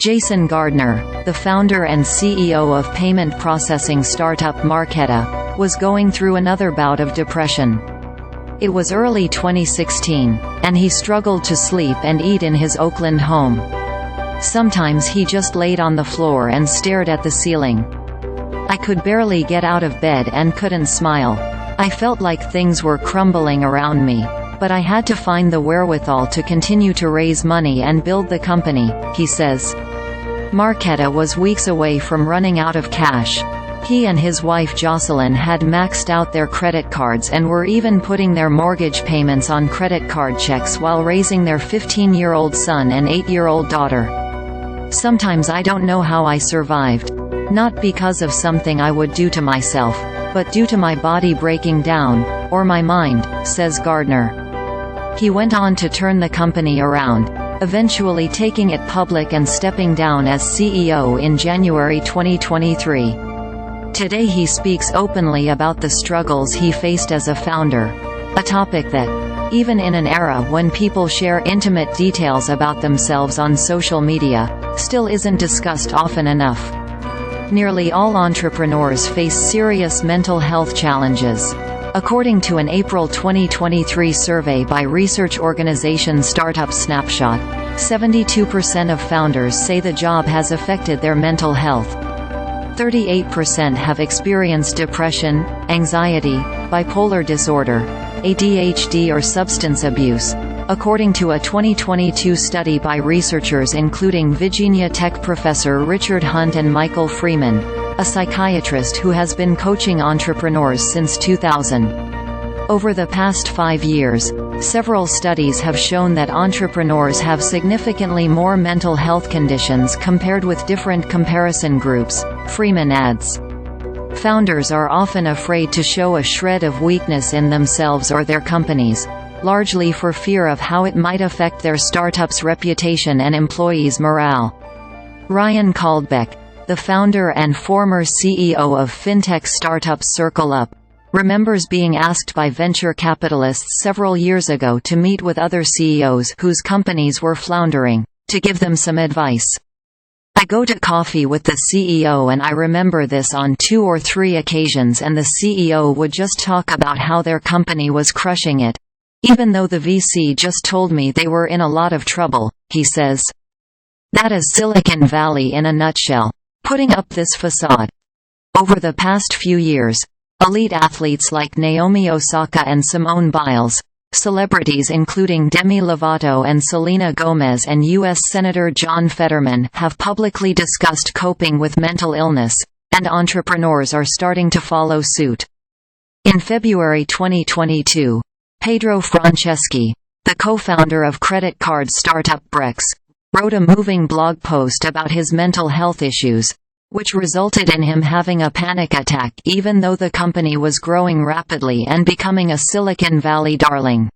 Jason Gardner, the founder and CEO of payment processing startup Marqeta, was going through another bout of depression. It was early 2016, and he struggled to sleep and eat in his Oakland home. Sometimes he just laid on the floor and stared at the ceiling. "I could barely get out of bed and couldn't smile. I felt like things were crumbling around me. But I had to find the wherewithal to continue to raise money and build the company," he says. Marqeta was weeks away from running out of cash. He and his wife Jocelyn had maxed out their credit cards and were even putting their mortgage payments on credit card checks while raising their 15-year-old son and 8-year-old daughter. "Sometimes I don't know how I survived. Not because of something I would do to myself, but due to my body breaking down, or my mind," says Gardner. He went on to turn the company around, eventually taking it public and stepping down as CEO in January 2023. Today he speaks openly about the struggles he faced as a founder, a topic that, even in an era when people share intimate details about themselves on social media, still isn't discussed often enough. Nearly all entrepreneurs face serious mental health challenges. According to an April 2023 survey by research organization Startup Snapshot, 72% of founders say the job has affected their mental health. 38% have experienced depression, anxiety, bipolar disorder, ADHD or substance abuse, according to a 2022 study by researchers including Virginia Tech professor Richard Hunt and Michael Freeman, a psychiatrist who has been coaching entrepreneurs since 2000. Over the past 5 years, several studies have shown that entrepreneurs have significantly more mental health conditions compared with different comparison groups, Freeman adds. Founders are often afraid to show a shred of weakness in themselves or their companies, largely for fear of how it might affect their startup's reputation and employees' morale. Ryan Caldbeck, the founder and former CEO of fintech startup CircleUp, remembers being asked by venture capitalists several years ago to meet with other CEOs whose companies were floundering, to give them some advice. "I go to coffee with the CEO and I remember this on 2 or 3 occasions, and the CEO would just talk about how their company was crushing it, even though the VC just told me they were in a lot of trouble," he says. That is Silicon Valley in a nutshell, putting up this facade. Over the past few years, elite athletes like Naomi Osaka and Simone Biles, celebrities including Demi Lovato and Selena Gomez, and U.S. Senator John Fetterman have publicly discussed coping with mental illness, and entrepreneurs are starting to follow suit. In February 2022, Pedro Franceschi, the co-founder of credit card startup Brex, wrote a moving blog post about his mental health issues, which resulted in him having a panic attack even though the company was growing rapidly and becoming a Silicon Valley darling.